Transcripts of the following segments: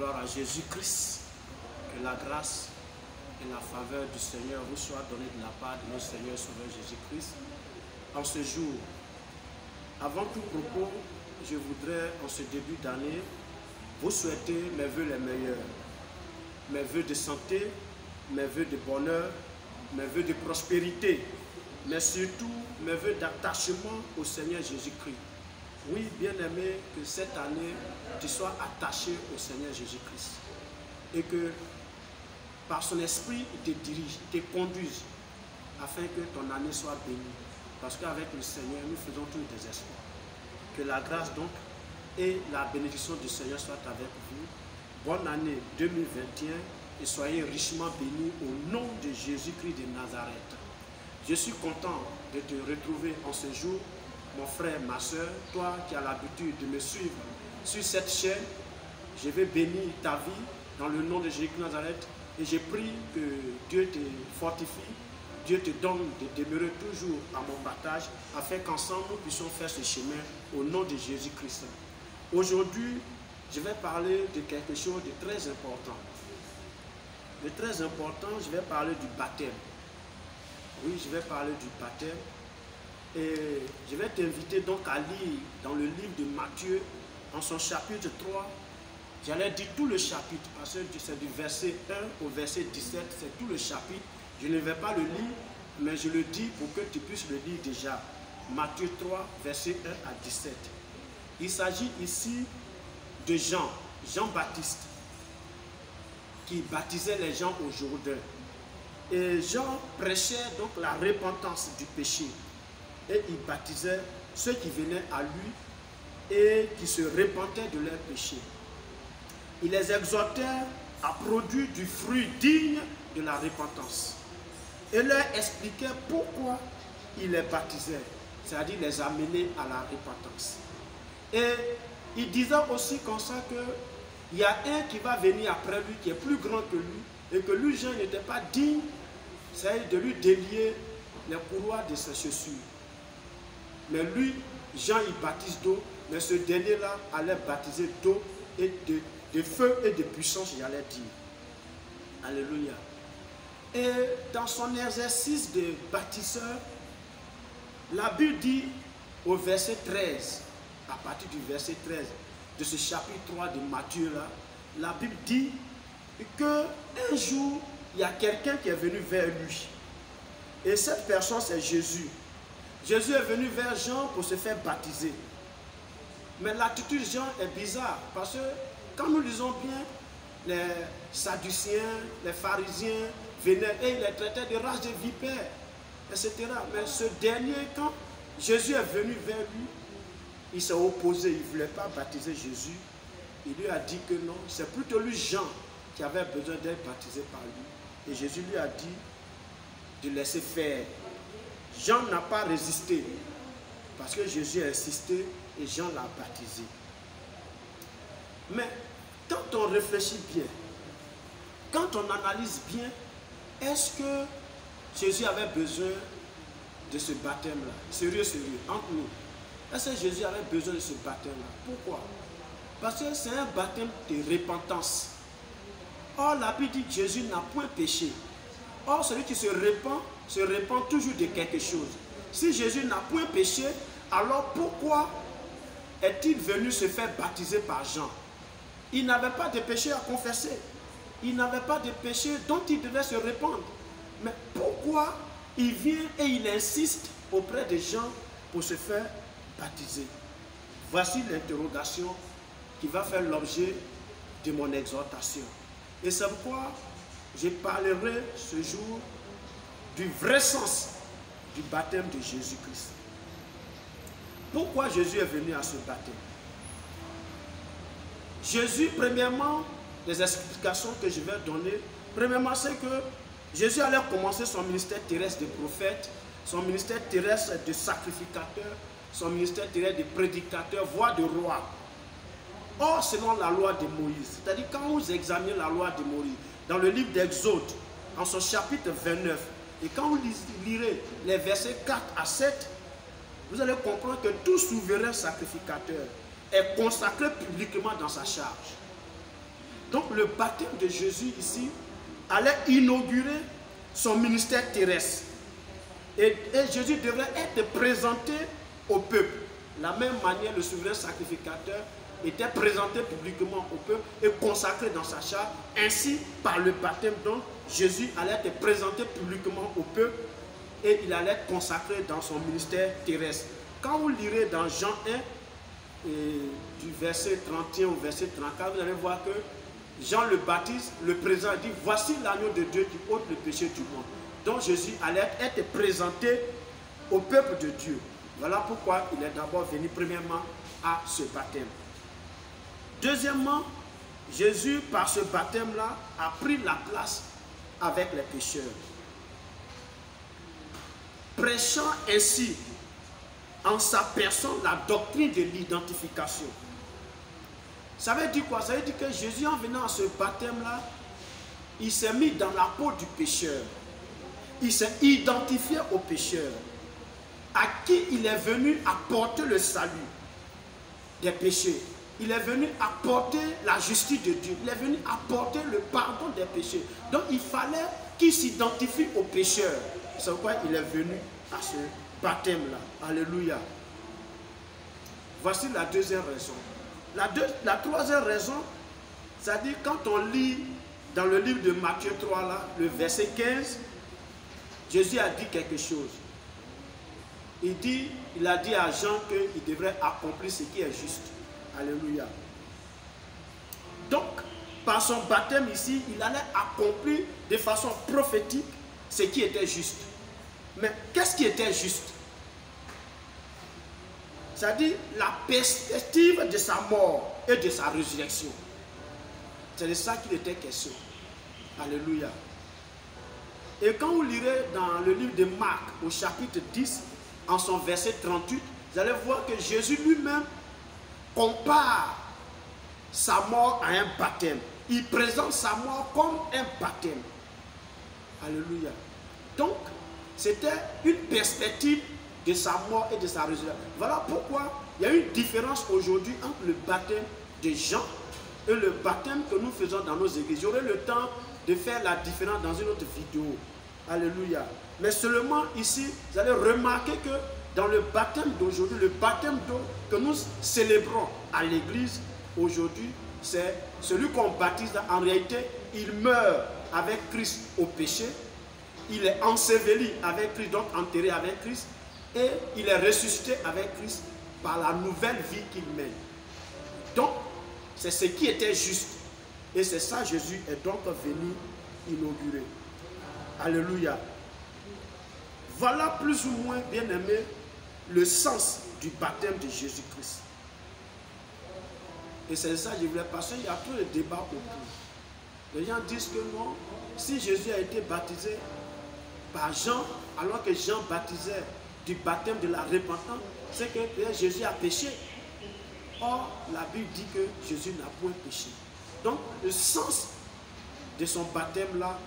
Gloire à Jésus-Christ. Que la grâce et la faveur du Seigneur vous soient données de la part de notre Seigneur Sauveur Jésus-Christ. En ce jour, avant tout propos, je voudrais, en ce début d'année, vous souhaiter mes vœux les meilleurs. Mes vœux de santé, mes vœux de bonheur, mes vœux de prospérité, mais surtout mes vœux d'attachement au Seigneur Jésus-Christ. Oui, bien-aimé, que cette année, tu sois attaché au Seigneur Jésus-Christ. Et que par son esprit, il te dirige, il te conduise, afin que ton année soit bénie. Parce qu'avec le Seigneur, nous faisons tous des espoirs. Que la grâce donc et la bénédiction du Seigneur soient avec vous. Bonne année 2021 et soyez richement bénis au nom de Jésus-Christ de Nazareth. Je suis content de te retrouver en ce jour, mon frère, ma soeur, toi qui as l'habitude de me suivre sur cette chaîne. Je vais bénir ta vie dans le nom de Jésus-Christ de Nazareth et je prie que Dieu te fortifie, Dieu te donne de demeurer toujours à mon partage afin qu'ensemble nous puissions faire ce chemin au nom de Jésus-Christ. Aujourd'hui, je vais parler de quelque chose de très important. De très important, je vais parler du baptême. Oui, je vais parler du baptême. Et je vais t'inviter donc à lire dans le livre de Matthieu, en son chapitre 3. J'allais dire tout le chapitre, parce que c'est du verset 1 au verset 17, c'est tout le chapitre. Je ne vais pas le lire, mais je le dis pour que tu puisses le lire déjà. Matthieu 3, verset 1 à 17. Il s'agit ici de Jean-Baptiste, qui baptisait les gens au Jourdain. Et Jean prêchait donc la repentance du péché. Et il baptisait ceux qui venaient à lui et qui se repentaient de leurs péchés. Il les exhortait à produire du fruit digne de la repentance. Et leur expliquait pourquoi il les baptisait, c'est-à-dire les amener à la repentance. Et il disait aussi comme ça qu'il y a un qui va venir après lui, qui est plus grand que lui, et que lui, Jean, n'était pas digne, c'est-à-dire de lui délier les courroies de ses chaussures. Mais lui, Jean, il baptise d'eau, mais ce dernier-là allait baptiser d'eau et de feu et de puissance, j'allais dire. Alléluia. Et dans son exercice de baptiseur, la Bible dit au verset 13, à partir du verset 13 de ce chapitre 3 de Matthieu là, la Bible dit qu'un jour, il y a quelqu'un qui est venu vers lui. Et cette personne, c'est Jésus. Jésus est venu vers Jean pour se faire baptiser. Mais l'attitude de Jean est bizarre, parce que quand nous lisons bien, les Sadduciens, les pharisiens venaient et ils les traitaient de race de vipères, etc. Mais ce dernier, quand Jésus est venu vers lui, il s'est opposé, il ne voulait pas baptiser Jésus. Il lui a dit que non, c'est plutôt lui, Jean, qui avait besoin d'être baptisé par lui. Et Jésus lui a dit de laisser faire. Jean n'a pas résisté, parce que Jésus a insisté et Jean l'a baptisé. Mais quand on réfléchit bien, quand on analyse bien, est-ce que Jésus avait besoin de ce baptême-là? Sérieux, entre nous. Est-ce que Jésus avait besoin de ce baptême-là? Pourquoi? Parce que c'est un baptême de repentance. Or, la Bible dit que Jésus n'a point péché. Or, celui qui se repent toujours de quelque chose. Si Jésus n'a point péché, alors pourquoi est-il venu se faire baptiser par Jean? Il n'avait pas de péché à confesser. Il n'avait pas de péché dont il devait se répandre. Mais pourquoi il vient et il insiste auprès des gens pour se faire baptiser? Voici l'interrogation qui va faire l'objet de mon exhortation. Et c'est pourquoi je parlerai ce jour du vrai sens du baptême de Jésus-Christ. Pourquoi Jésus est venu à ce baptême? Jésus, premièrement, les explications que je vais donner, premièrement, c'est que Jésus allait commencer son ministère terrestre de prophète, son ministère terrestre de sacrificateur, son ministère terrestre de prédicateur, voire de roi. Or, selon la loi de Moïse, c'est-à-dire quand vous examinez la loi de Moïse, dans le livre d'Exode, en son chapitre 29, et quand vous lirez les versets 4 à 7, vous allez comprendre que tout souverain sacrificateur est consacré publiquement dans sa charge. Donc le baptême de Jésus ici allait inaugurer son ministère terrestre. Et Jésus devrait être présenté au peuple. De la même manière, le souverain sacrificateur était présenté publiquement au peuple et consacré dans sa chair. Ainsi, par le baptême, donc, Jésus allait être présenté publiquement au peuple et il allait être consacré dans son ministère terrestre. Quand vous lirez dans Jean 1, du verset 31 au verset 34, vous allez voir que Jean le Baptiste, le présent, dit « Voici l'agneau de Dieu qui ôte le péché du monde ». Donc Jésus allait être présenté au peuple de Dieu. Voilà pourquoi il est d'abord venu premièrement à ce baptême. Deuxièmement, Jésus, par ce baptême-là, a pris la place avec les pécheurs. Prêchant ainsi en sa personne la doctrine de l'identification. Ça veut dire quoi? Ça veut dire que Jésus, en venant à ce baptême-là, il s'est mis dans la peau du pécheur. Il s'est identifié au pécheur, à qui il est venu apporter le salut des péchés. Il est venu apporter la justice de Dieu. Il est venu apporter le pardon des péchés. Donc il fallait qu'il s'identifie au pécheur. C'est pourquoi il est venu à ce baptême-là. Alléluia. Voici la deuxième raison. La troisième raison, c'est-à-dire quand on lit dans le livre de Matthieu 3, là, le verset 15, Jésus a dit quelque chose. Il a dit à Jean qu'il devrait accomplir ce qui est juste. Alléluia. Donc, par son baptême ici, il allait accomplir de façon prophétique ce qui était juste. Mais qu'est-ce qui était juste? C'est-à-dire la perspective de sa mort et de sa résurrection. C'est de ça qu'il était question. Alléluia. Et quand vous lirez dans le livre de Marc, au chapitre 10, en son verset 38, vous allez voir que Jésus lui-même compare sa mort à un baptême. Il présente sa mort comme un baptême. Alléluia. Donc, c'était une perspective de sa mort et de sa résurrection. Voilà pourquoi il y a une différence aujourd'hui entre le baptême de Jean et le baptême que nous faisons dans nos églises. J'aurai le temps de faire la différence dans une autre vidéo. Alléluia. Mais seulement ici, vous allez remarquer que dans le baptême d'aujourd'hui, le baptême d'eau que nous célébrons à l'église aujourd'hui, c'est celui qu'on baptise. En réalité, il meurt avec Christ au péché. Il est enseveli avec Christ, donc enterré avec Christ. Et il est ressuscité avec Christ par la nouvelle vie qu'il mène. Donc, c'est ce qui était juste. Et c'est ça Jésus est donc venu inaugurer. Alléluia. Voilà plus ou moins, bien aimé, le sens du baptême de Jésus-Christ. Et c'est ça que je voulais passer. Il y a tout le débat autour. Les gens disent que non, si Jésus a été baptisé par Jean, alors que Jean baptisait du baptême de la repentance, c'est que Jésus a péché. Or, la Bible dit que Jésus n'a point péché. Donc, le sens de son baptême-là,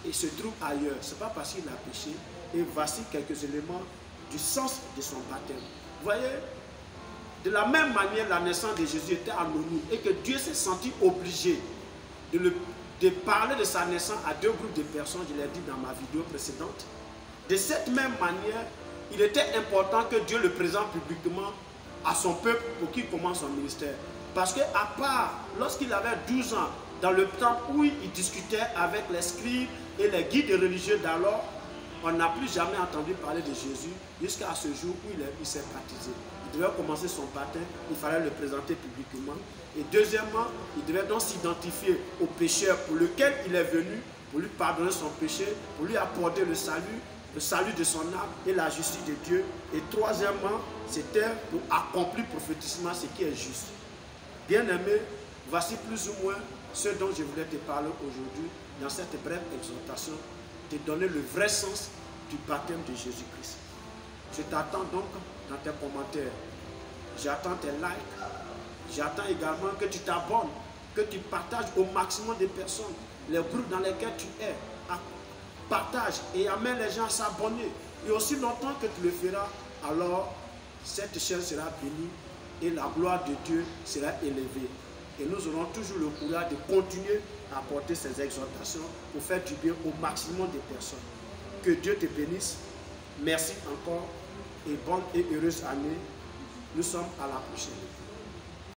il se trouve ailleurs. Ce n'est pas parce qu'il a péché. Et voici quelques éléments du sens de son baptême. Vous voyez, de la même manière, la naissance de Jésus était anonyme et que Dieu s'est senti obligé de parler de sa naissance à deux groupes de personnes, je l'ai dit dans ma vidéo précédente. De cette même manière, il était important que Dieu le présente publiquement à son peuple pour qu'il commence son ministère. Parce qu'à part, lorsqu'il avait 12 ans, dans le temps où il discutait avec les scribes et les guides religieux d'alors, on n'a plus jamais entendu parler de Jésus jusqu'à ce jour où il s'est baptisé. Il devait commencer son baptême, il fallait le présenter publiquement. Et deuxièmement, il devait donc s'identifier au pécheur pour lequel il est venu, pour lui pardonner son péché, pour lui apporter le salut de son âme et la justice de Dieu. Et troisièmement, c'était pour accomplir prophétiquement ce qui est juste. Bien-aimé, voici plus ou moins ce dont je voulais te parler aujourd'hui dans cette brève exhortation, te donner le vrai sens du baptême de Jésus-Christ. Je t'attends donc dans tes commentaires. J'attends tes likes. J'attends également que tu t'abonnes, que tu partages au maximum de personnes les groupes dans lesquels tu es. Partage et amène les gens à s'abonner. Et aussi longtemps que tu le feras, alors cette chaîne sera bénie et la gloire de Dieu sera élevée. et nous aurons toujours le courage de continuer à apporter ces exhortations pour faire du bien au maximum de personnes. Que Dieu te bénisse. Merci encore et bonne et heureuse année. Nous sommes à la prochaine.